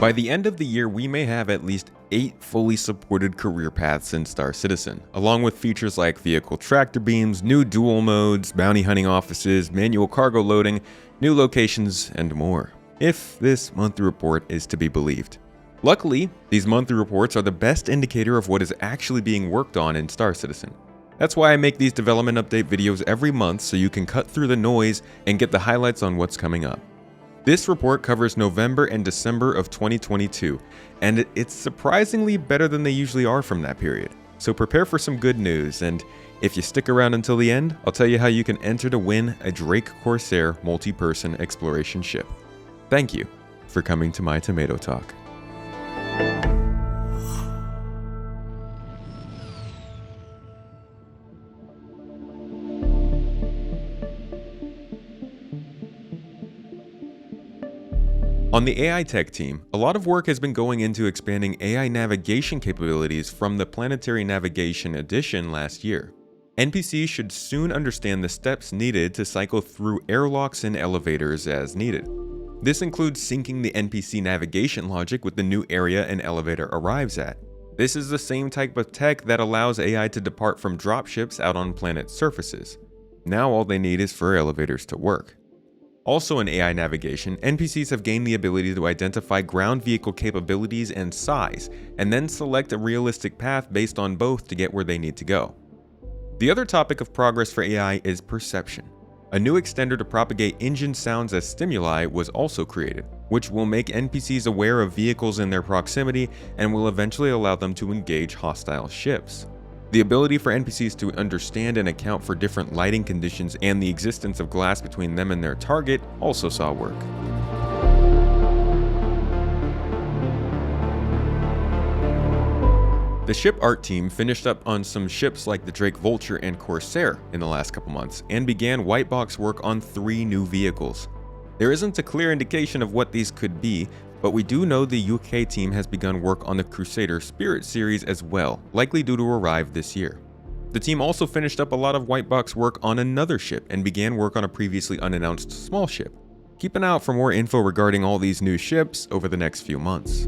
By the end of the year, we may have at least 8 fully supported career paths in Star Citizen, along with features like vehicle tractor beams, new dual modes, bounty hunting offices, manual cargo loading, new locations, and more, if this monthly report is to be believed. Luckily, these monthly reports are the best indicator of what is actually being worked on in Star Citizen. That's why I make these development update videos every month, so you can cut through the noise and get the highlights on what's coming up. This report covers November and December of 2022, and it's surprisingly better than they usually are from that period. So prepare for some good news, and if you stick around until the end, I'll tell you how you can enter to win a Drake Corsair multi-person exploration ship. Thank you for coming to my Tomato Talk. On the AI tech team, a lot of work has been going into expanding AI navigation capabilities from the Planetary Navigation Edition last year. NPCs should soon understand the steps needed to cycle through airlocks and elevators as needed. This includes syncing the NPC navigation logic with the new area an elevator arrives at. This is the same type of tech that allows AI to depart from dropships out on planet surfaces. Now all they need is for elevators to work. Also in AI navigation, NPCs have gained the ability to identify ground vehicle capabilities and size, and then select a realistic path based on both to get where they need to go. The other topic of progress for AI is perception. A new extender to propagate engine sounds as stimuli was also created, which will make NPCs aware of vehicles in their proximity and will eventually allow them to engage hostile ships. The ability for NPCs to understand and account for different lighting conditions and the existence of glass between them and their target also saw work. The ship art team finished up on some ships like the Drake Vulture and Corsair in the last couple months and began white box work on 3 new vehicles. There isn't a clear indication of what these could be, but we do know the UK team has begun work on the Crusader Spirit series as well, likely due to arrive this year. The team also finished up a lot of white box work on another ship and began work on a previously unannounced small ship. Keep an eye out for more info regarding all these new ships over the next few months.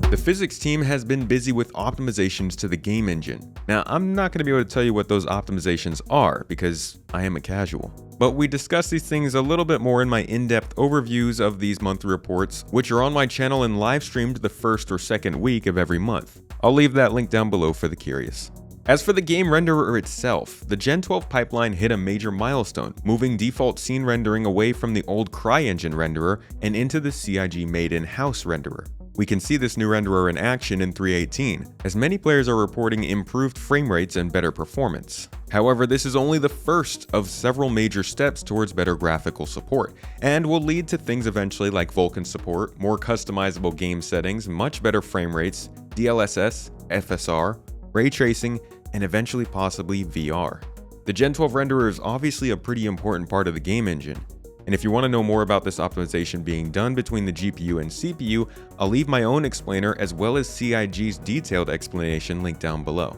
The physics team has been busy with optimizations to the game engine. Now, I'm not going to be able to tell you what those optimizations are because I am a casual. But we discuss these things a little bit more in my in-depth overviews of these monthly reports, which are on my channel and live streamed the first or second week of every month. I'll leave that link down below for the curious. As for the game renderer itself, the Gen 12 pipeline hit a major milestone, moving default scene rendering away from the old CryEngine renderer and into the CIG made in-house renderer. We can see this new renderer in action in 3.18, as many players are reporting improved frame rates and better performance. However, this is only the first of several major steps towards better graphical support, and will lead to things eventually like Vulkan support, more customizable game settings, much better frame rates, DLSS, FSR, ray tracing, and eventually possibly VR. The Gen 12 renderer is obviously a pretty important part of the game engine. And if you want to know more about this optimization being done between the GPU and CPU, I'll leave my own explainer as well as CIG's detailed explanation linked down below.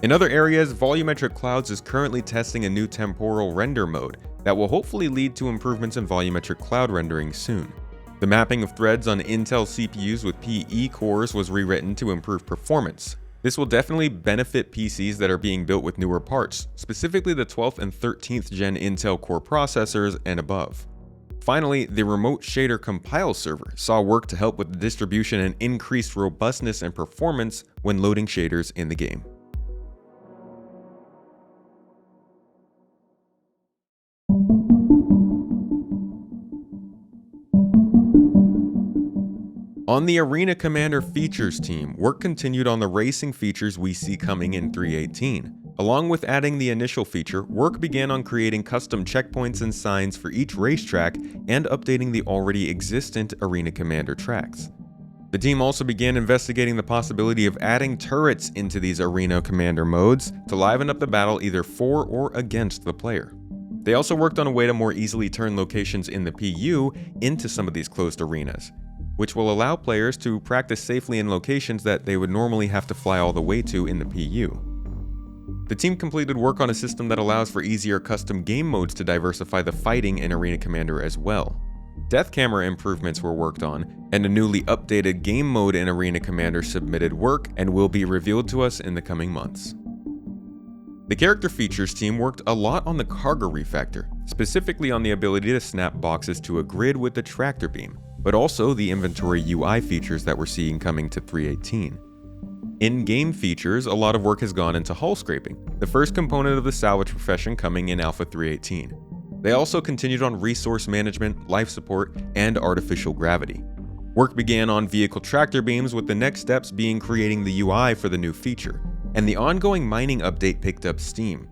In other areas, Volumetric Clouds is currently testing a new temporal render mode that will hopefully lead to improvements in volumetric cloud rendering soon. The mapping of threads on Intel CPUs with PE cores was rewritten to improve performance. This will definitely benefit PCs that are being built with newer parts, specifically the 12th and 13th gen Intel Core processors and above. Finally, the Remote Shader Compile server saw work to help with the distribution and increased robustness and performance when loading shaders in the game. On the Arena Commander features team, work continued on the racing features we see coming in 3.18. Along with adding the initial feature, work began on creating custom checkpoints and signs for each racetrack and updating the already existent Arena Commander tracks. The team also began investigating the possibility of adding turrets into these Arena Commander modes to liven up the battle either for or against the player. They also worked on a way to more easily turn locations in the PU into some of these closed arenas, which will allow players to practice safely in locations that they would normally have to fly all the way to in the PU. The team completed work on a system that allows for easier custom game modes to diversify the fighting in Arena Commander as well. Death camera improvements were worked on, and a newly updated game mode in Arena Commander submitted work and will be revealed to us in the coming months. The character features team worked a lot on the cargo refactor, specifically on the ability to snap boxes to a grid with the tractor beam, but also the inventory UI features that we're seeing coming to 3.18. In-game features, a lot of work has gone into hull scraping, the first component of the salvage profession coming in Alpha 3.18. They also continued on resource management, life support, and artificial gravity. Work began on vehicle tractor beams, with the next steps being creating the UI for the new feature, and the ongoing mining update picked up steam.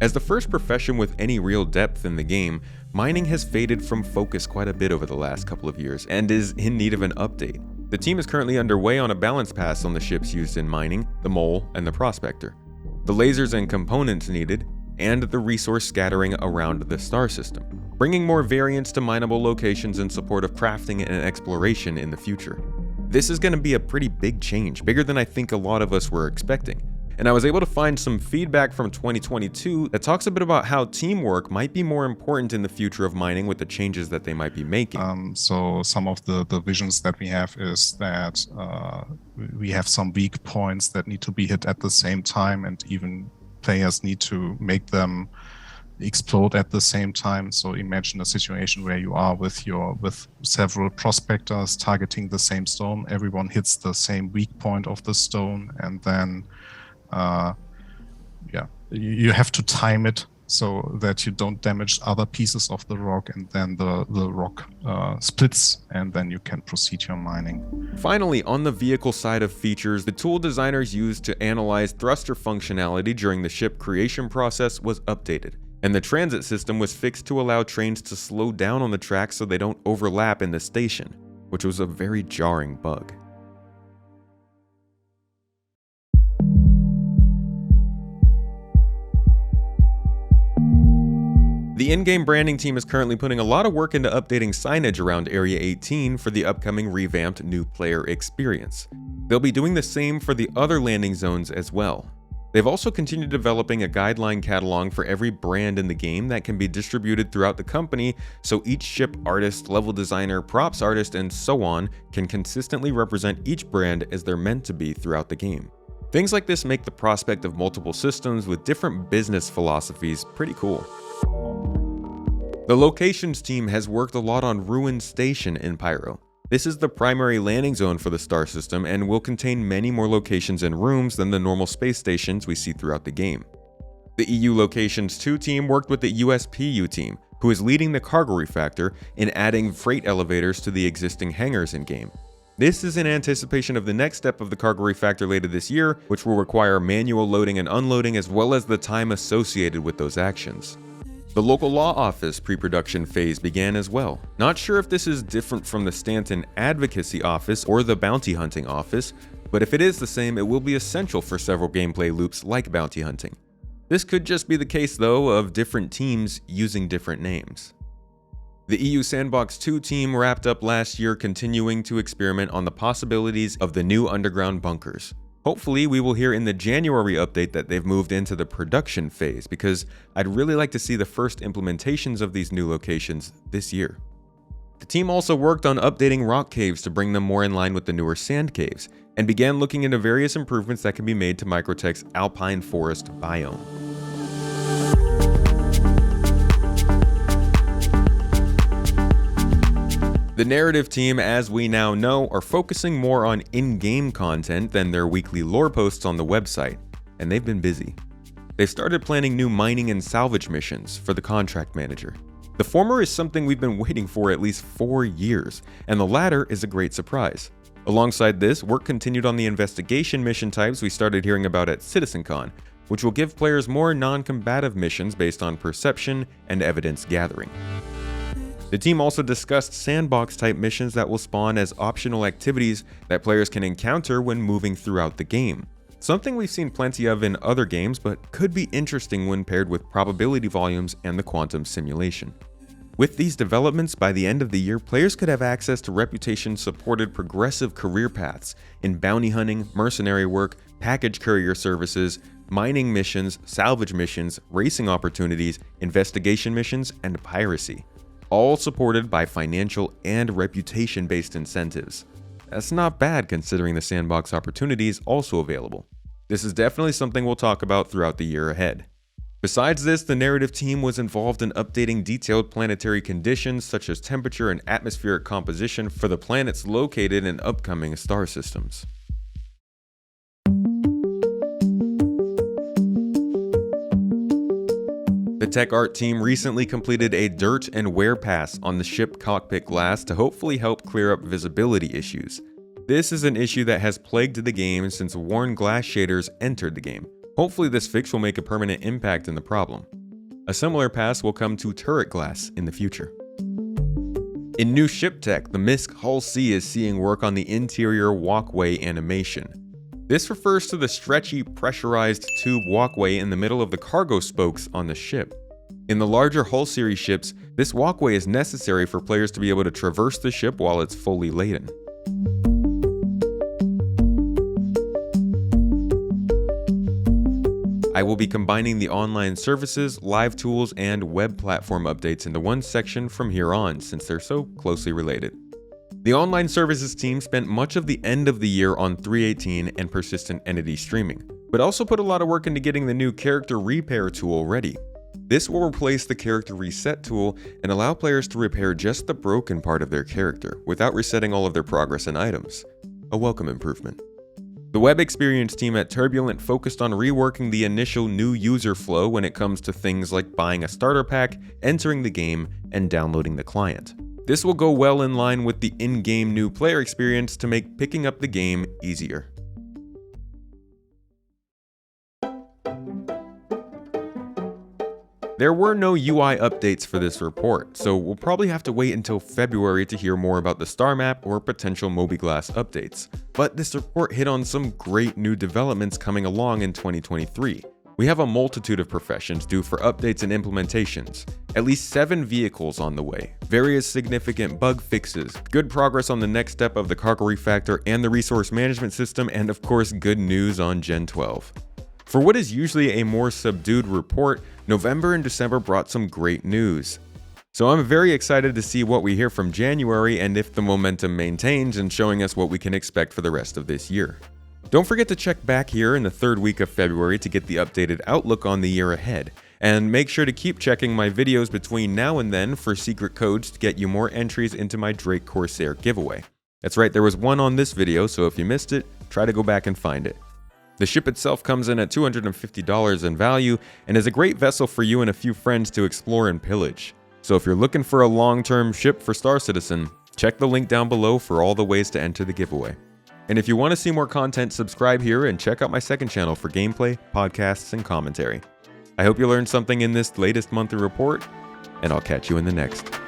As the first profession with any real depth in the game, mining has faded from focus quite a bit over the last couple of years and is in need of an update. The team is currently underway on a balance pass on the ships used in mining, the Mole, and the Prospector, the lasers and components needed, and the resource scattering around the star system, bringing more variance to mineable locations in support of crafting and exploration in the future. This is going to be a pretty big change, bigger than I think a lot of us were expecting. And I was able to find some feedback from 2022 that talks a bit about how teamwork might be more important in the future of mining with the changes that they might be making. So some of the visions that we have is that we have some weak points that need to be hit at the same time, and even players need to make them explode at the same time. So imagine a situation where you are with several prospectors targeting the same stone. Everyone hits the same weak point of the stone, and then you have to time it so that you don't damage other pieces of the rock, and then the rock splits, and then you can proceed your mining. Finally, on the vehicle side of features, the tool designers used to analyze thruster functionality during the ship creation process was updated, and the transit system was fixed to allow trains to slow down on the tracks so they don't overlap in the station, which was a very jarring bug. The in-game branding team is currently putting a lot of work into updating signage around Area 18 for the upcoming revamped new player experience. They'll be doing the same for the other landing zones as well. They've also continued developing a guideline catalog for every brand in the game that can be distributed throughout the company, so each ship artist, level designer, props artist, and so on can consistently represent each brand as they're meant to be throughout the game. Things like this make the prospect of multiple systems with different business philosophies pretty cool. The locations team has worked a lot on Ruin Station in Pyro. This is the primary landing zone for the star system and will contain many more locations and rooms than the normal space stations we see throughout the game. The EU Locations 2 team worked with the USPU team, who is leading the cargo refactor, in adding freight elevators to the existing hangars in-game. This is in anticipation of the next step of the cargo refactor later this year, which will require manual loading and unloading as well as the time associated with those actions. The local law office pre-production phase began as well. Not sure if this is different from the Stanton Advocacy Office or the Bounty Hunting Office, but if it is the same, it will be essential for several gameplay loops like bounty hunting. This could just be the case though of different teams using different names. The EU Sandbox 2 team wrapped up last year, continuing to experiment on the possibilities of the new underground bunkers. Hopefully, we will hear in the January update that they've moved into the production phase, because I'd really like to see the first implementations of these new locations this year. The team also worked on updating rock caves to bring them more in line with the newer sand caves, and began looking into various improvements that can be made to Microtech's alpine forest biome. The narrative team, as we now know, are focusing more on in-game content than their weekly lore posts on the website, and they've been busy. They've started planning new mining and salvage missions for the contract manager. The former is something we've been waiting for at least 4 years, and the latter is a great surprise. Alongside this, work continued on the investigation mission types we started hearing about at CitizenCon, which will give players more non-combative missions based on perception and evidence gathering. The team also discussed sandbox-type missions that will spawn as optional activities that players can encounter when moving throughout the game. Something we've seen plenty of in other games, but could be interesting when paired with probability volumes and the quantum simulation. With these developments, by the end of the year, players could have access to reputation-supported progressive career paths in bounty hunting, mercenary work, package courier services, mining missions, salvage missions, racing opportunities, investigation missions, and piracy, all supported by financial and reputation-based incentives. That's not bad considering the sandbox opportunities also available. This is definitely something we'll talk about throughout the year ahead. Besides this, the narrative team was involved in updating detailed planetary conditions such as temperature and atmospheric composition for the planets located in upcoming star systems. The tech art team recently completed a dirt and wear pass on the ship cockpit glass to hopefully help clear up visibility issues. This is an issue that has plagued the game since worn glass shaders entered the game. Hopefully this fix will make a permanent impact in the problem. A similar pass will come to turret glass in the future. In new ship tech, the MISC Hull C is seeing work on the interior walkway animation. This refers to the stretchy, pressurized tube walkway in the middle of the cargo spokes on the ship. In the larger Hull series ships, this walkway is necessary for players to be able to traverse the ship while it's fully laden. I will be combining the online services, live tools, and web platform updates into one section from here on since they're so closely related. The online services team spent much of the end of the year on 3.18 and persistent entity streaming, but also put a lot of work into getting the new character repair tool ready. This will replace the character reset tool and allow players to repair just the broken part of their character without resetting all of their progress and items. A welcome improvement. The web experience team at Turbulent focused on reworking the initial new user flow when it comes to things like buying a starter pack, entering the game, and downloading the client. This will go well in line with the in-game new player experience to make picking up the game easier. There were no UI updates for this report, so we'll probably have to wait until February to hear more about the star map or potential Mobiglass updates. But this report hit on some great new developments coming along in 2023. We have a multitude of professions due for updates and implementations, at least 7 vehicles on the way, various significant bug fixes, good progress on the next step of the cargo refactor and the resource management system, and of course good news on Gen 12. For what is usually a more subdued report, November and December brought some great news. So I'm very excited to see what we hear from January and if the momentum maintains and showing us what we can expect for the rest of this year. Don't forget to check back here in the 3rd week of February to get the updated outlook on the year ahead. And make sure to keep checking my videos between now and then for secret codes to get you more entries into my Drake Corsair giveaway. That's right, there was one on this video, so if you missed it, try to go back and find it. The ship itself comes in at $250 in value and is a great vessel for you and a few friends to explore and pillage. So if you're looking for a long-term ship for Star Citizen, check the link down below for all the ways to enter the giveaway. And if you want to see more content, subscribe here and check out my second channel for gameplay, podcasts, and commentary. I hope you learned something in this latest monthly report, and I'll catch you in the next.